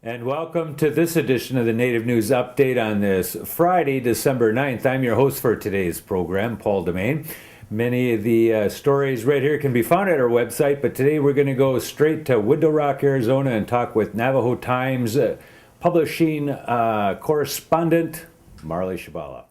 And welcome to this edition of the Native News Update on this Friday, December 9th. I'm your host for today's program, Paul DeMain. Many of the stories right here can be found at our website, but today we're going to go straight to Window Rock, Arizona and talk with Navajo Times publishing correspondent Marley Shebala.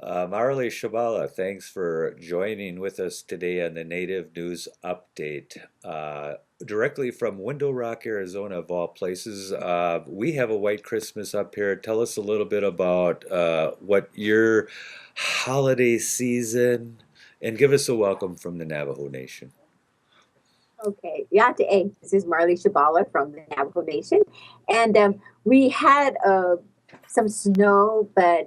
Marley Shebala, thanks for joining with us today on the Native News Update. Directly from Window Rock, Arizona, of all places. We have a white Christmas up here. Tell us a little bit about what your holiday season, and give us a welcome from the Navajo Nation. Okay, Yate, this is Marley Shebala from the Navajo Nation, and we had some snow, but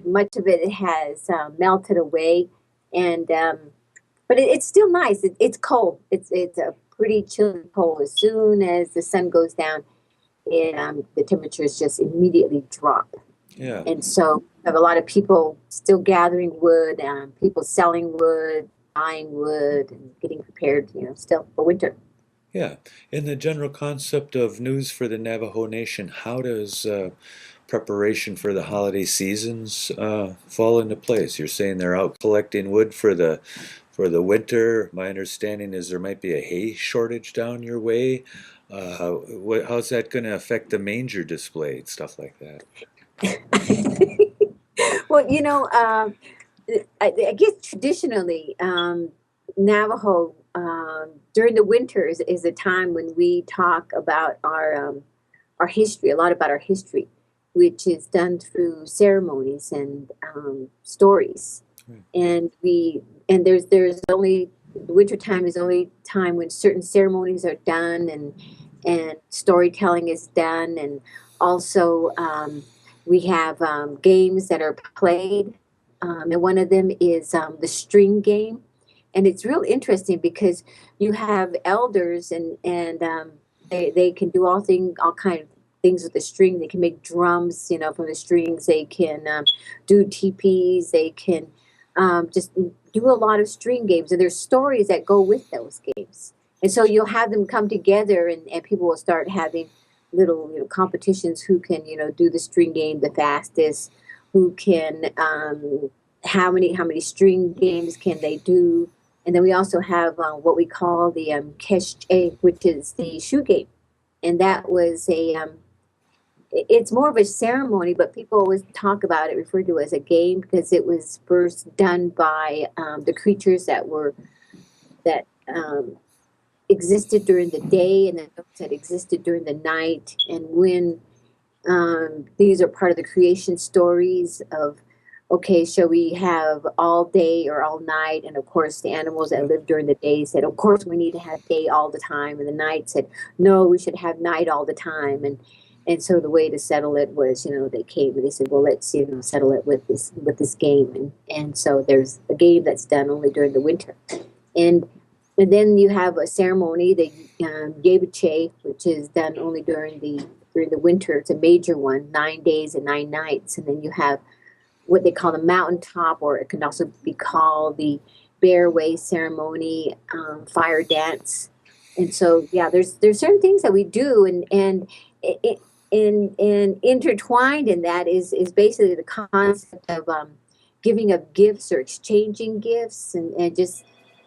much of it has melted away, and but it's still nice. It's cold. It's a pretty chilly cold. As soon as the sun goes down, the temperatures just immediately drop. Yeah. And so we have a lot of people still gathering wood, people selling wood, buying wood, and getting prepared, still for winter. Yeah. In the general concept of news for the Navajo Nation, how does preparation for the holiday seasons fall into place? You're saying they're out collecting wood for the winter. My understanding is there might be a hay shortage down your way. How's that going to affect the manger display and stuff like that? Well, I guess traditionally, Navajo during the winters is a time when we talk about our history, a lot about our history, which is done through ceremonies and stories. Right. And there's only the winter time is only time when certain ceremonies are done and storytelling is done, and also we have games that are played, and one of them is the string game, and it's real interesting because you have elders and they can do all kind of things with the string. They can make drums, from the strings. They can do teepees. They can just do a lot of string games, and there's stories that go with those games. And so you'll have them come together, and people will start having little competitions who can do the string game the fastest, who can how many string games can they do. And then we also have what we call the keshe, which is the shoe game, and that was it's more of a ceremony, but people always talk about it, referred to as a game, because it was first done by the creatures that existed during the day, and then those that existed during the night. And when these are part of the creation stories of, okay, shall we have all day or all night? And of course, the animals that lived during the day said, of course, we need to have day all the time. And the night said, no, we should have night all the time. And so the way to settle it was, they came and they said, well, let's, settle it with this game. And so there's a game that's done only during the winter. And then you have a ceremony, the Yebiche, which is done only during the winter. It's a major one, 9 days and 9 nights. And then you have what they call the mountaintop, or it can also be called the Bear Way ceremony, fire dance. And so, yeah, there's certain things that we do, and intertwined in that is basically the concept of giving of gifts or exchanging gifts, and just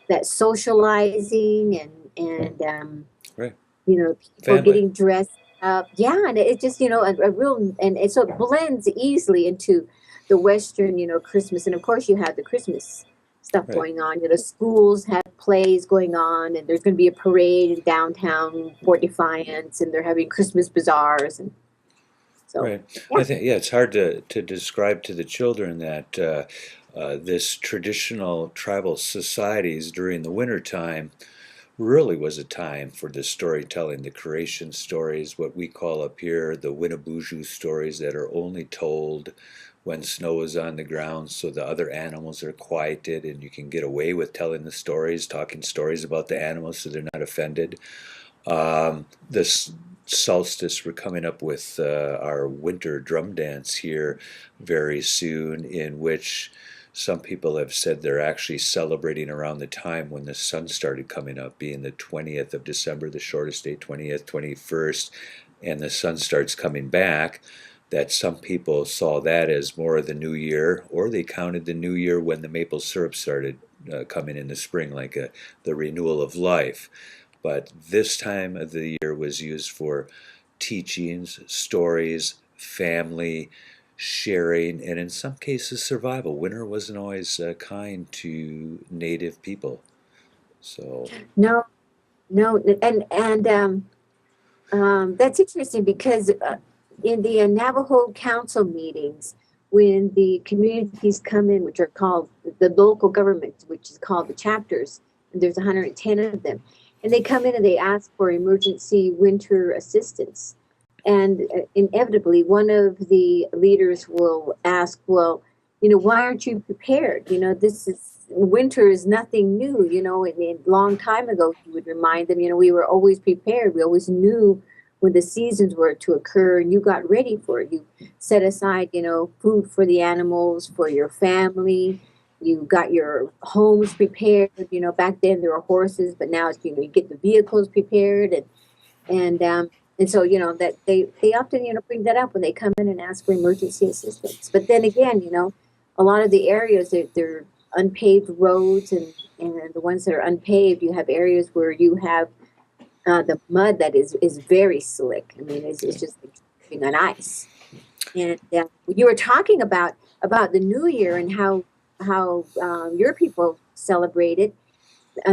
that socializing and Right. people Family. getting dressed up. Yeah, and it just a real, and so it blends easily into the Western Christmas. And of course you have the Christmas stuff Right. going on. Schools have plays going on, and there's going to be a parade in downtown Fort Defiance, and they're having Christmas bazaars, and so Right. yeah. I think, yeah, it's hard to describe to the children that this traditional tribal societies during the winter time really was a time for the storytelling, the creation stories, what we call up here the Winnebuju stories that are only told when snow is on the ground, so the other animals are quieted and you can get away with telling the stories, talking stories about the animals so they're not offended. This solstice, we're coming up with our winter drum dance here very soon, in which some people have said they're actually celebrating around the time when the sun started coming up, being the 20th of December, the shortest day, 20th, 21st. and the sun starts coming back, that some people saw that as more of the new year, or they counted the new year when the maple syrup started coming in the spring, like the renewal of life. But this time of the year was used for teachings, stories, family, sharing, and in some cases survival. Winter wasn't always kind to native people. So, No, no, and that's interesting because in the Navajo council meetings, when the communities come in, which are called the local government, which is called the chapters, and there's 110 of them, and they come in and they ask for emergency winter assistance. And inevitably, one of the leaders will ask, well, why aren't you prepared? This is winter is nothing new, and a long time ago, he would remind them, we were always prepared. We always knew when the seasons were to occur, and you got ready for it. You set aside, food for the animals, for your family. You got your homes prepared. Back then there were horses, but now it's, you get the vehicles prepared, and so that they often bring that up when they come in and ask for emergency assistance. But then again, a lot of the areas they're unpaved roads, and the ones that are unpaved, you have areas where you have the mud that is very slick. I mean, it's just like stepping on ice. And you were talking about the New Year and how your people celebrate it.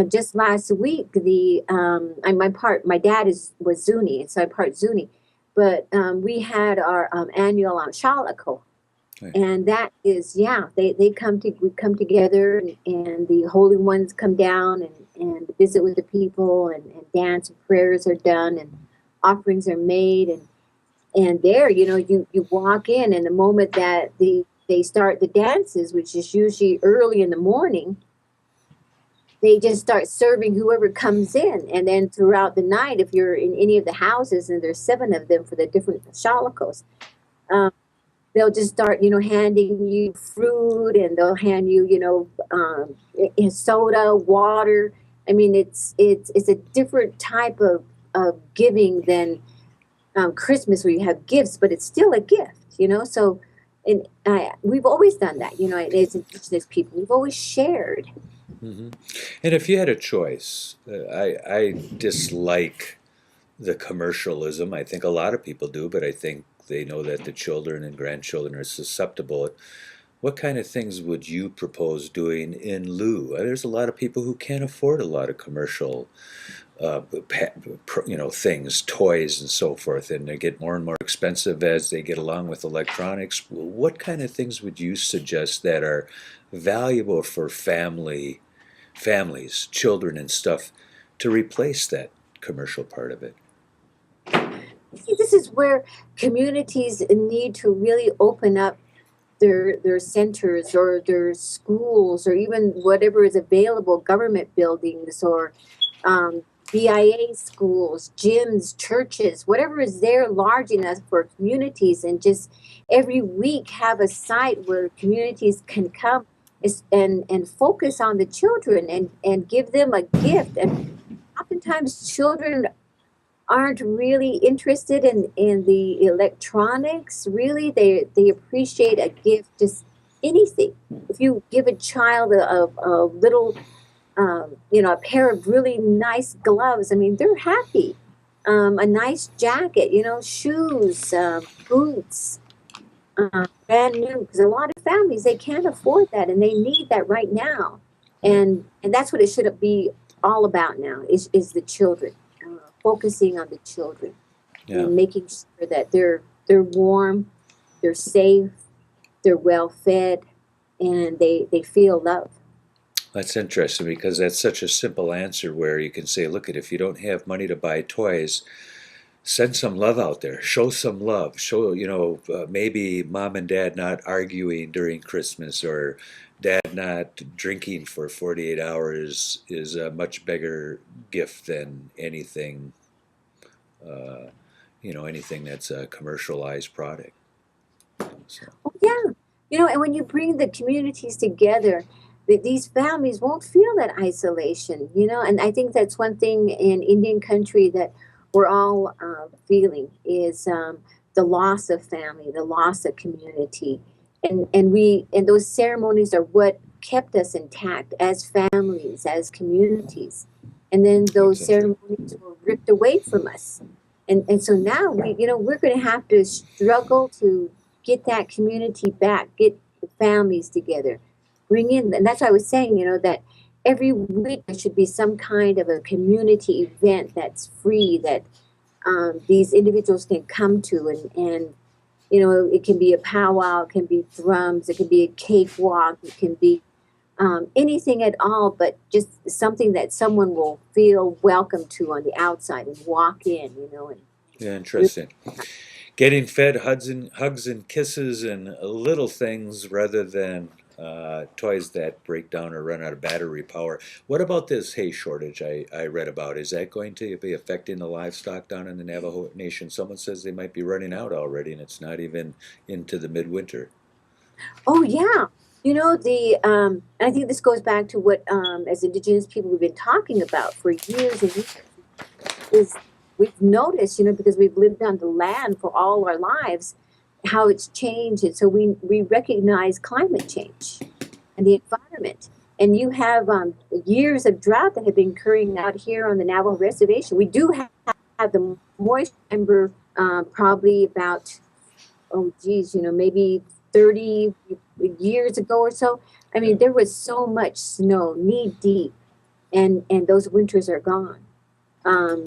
Just last week, my dad was Zuni, and so I'm part Zuni, but we had our annual Shalako, right. and that is, we come together, and the holy ones come down and visit with the people, and dance and prayers are done, and offerings are made, and there, you walk in, and the moment that they start the dances, which is usually early in the morning, they just start serving whoever comes in. And then throughout the night, if you're in any of the houses, and there's 7 of them for the different shalakos, they'll just start, handing you fruit, and they'll hand you, soda, water. I mean, it's a different type of giving than Christmas, where you have gifts, but it's still a gift. So, and we've always done that, as indigenous people, we've always shared. Hmm. And if you had a choice, I dislike the commercialism. I think a lot of people do, but I think they know that the children and grandchildren are susceptible. What kind of things would you propose doing in lieu? There's a lot of people who can't afford a lot of commercial, uh, things, toys, and so forth, and they get more and more expensive as they get along with electronics. What kind of things would you suggest that are valuable for families, children, and stuff to replace that commercial part of it? See, this is where communities need to really open up their centers, or their schools, or even whatever is available, government buildings, or um, BIA schools, gyms, churches, whatever is there large enough for communities, and just every week have a site where communities can come and focus on the children, and give them a gift. And oftentimes children aren't really interested in the electronics. Really, they appreciate a gift, just anything. If you give a child a little, a pair of really nice gloves, I mean, they're happy. A nice jacket, shoes, boots, brand new. Because a lot of families, they can't afford that, and they need that right now. Right. And that's what it should be all about now, is the children, focusing on the children, Yeah. and making sure that they're warm, they're safe, they're well fed, and they feel love. That's interesting because that's such a simple answer where you can say, look, if you don't have money to buy toys, send some love out there. Show some love. Show, maybe mom and dad not arguing during Christmas, or dad not drinking for 48 hours is a much bigger gift than uh, anything that's a commercialized product. So, Oh yeah, and when you bring the communities together, these families won't feel that isolation. And I think that's one thing in Indian country that we're all feeling is the loss of family, the loss of community, and those ceremonies are what kept us intact as families, as communities, and then those Absolutely. ceremonies were ripped away from us, and so now we're going to have to struggle to get that community back, get the families together, bring in, and that's why I was saying, that every week there should be some kind of a community event that's free that these individuals can come to, and it can be a powwow, it can be drums, it can be a cakewalk, it can be anything at all, but just something that someone will feel welcome to on the outside and walk in, and Yeah, really, interesting. Getting fed hugs and kisses and little things rather than toys that break down or run out of battery power. What about this hay shortage I read about? Is that going to be affecting the livestock down in the Navajo Nation? Someone says they might be running out already, and it's not even into the midwinter. oh yeah. I think this goes back to what, as Indigenous people, we've been talking about for years and years, is we've noticed, because we've lived on the land for all our lives, how it's changed. And so we recognize climate change and the environment. And you have years of drought that have been occurring out here on the Navajo Reservation. We do have the moisture. I remember probably about, oh geez, maybe 30 years ago or so. I Yeah, mean, there was so much snow, knee deep, and those winters are gone. um,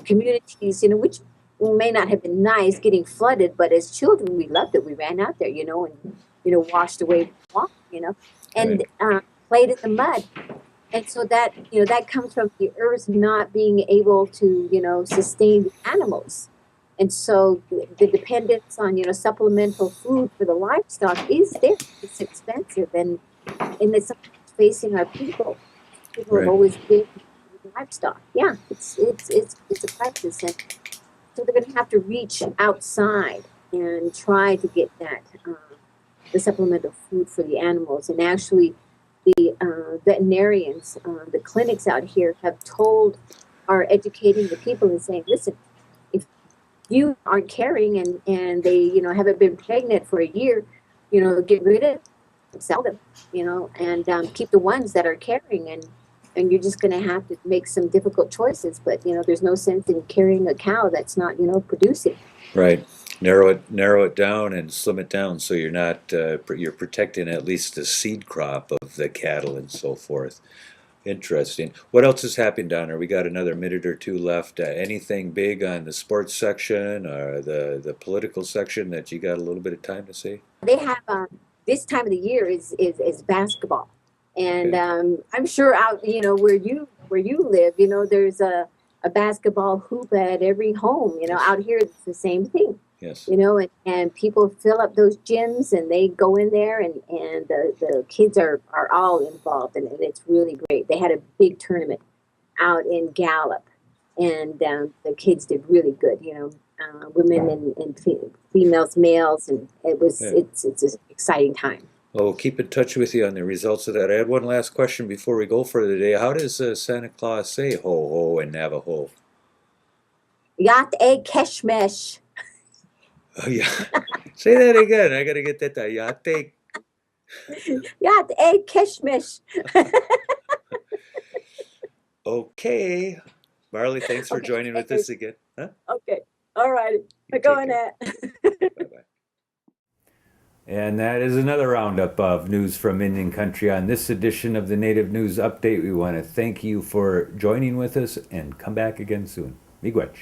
Communities, which may not have been nice getting flooded, but as children, we loved it. We ran out there, and washed away the water, right, and played in the mud. And so that comes from the earth not being able to, sustain the animals. And so the dependence on, supplemental food for the livestock is there. It's expensive, and it's something that's facing our people. People have right. always been with livestock. Yeah, it's a crisis, and so they're going to have to reach outside and try to get the supplemental food for the animals. And actually, the veterinarians, the clinics out here are educating the people and saying, listen, if you aren't carrying and they haven't been pregnant for a year, get rid of them, sell them, and keep the ones that are carrying, and you're just going to have to make some difficult choices. But there's no sense in carrying a cow that's not producing. Right. Narrow it down and slim it down so you're not you're protecting at least the seed crop of the cattle and so forth. Interesting. What else is happening down there? We got another minute or two left. Anything big on the sports section or the political section that you got a little bit of time to say? They have this time of the year is basketball, and Okay. I'm sure out where you live, there's a basketball hoop at every home. Yes. Out here it's the same thing. Yes. And people fill up those gyms and they go in there, and the kids are all involved, and it's really great. They had a big tournament out in Gallup, and the kids did really good. Women and females, males, and Yeah. it's an exciting time. Well, we'll keep in touch with you on the results of that. I had one last question before we go for the day. How does Santa Claus say ho ho in Navajo? Yacht a keshmesh. Oh yeah. Say that again. I gotta get that down. Yate. Yacht a keshmesh. Okay. Marley, thanks for Okay, joining with us again. Huh? okay, all right. You We're take going care. at. Bye bye. And that is another roundup of news from Indian Country on this edition of the Native News Update. We want to thank you for joining with us and come back again soon. Miigwech.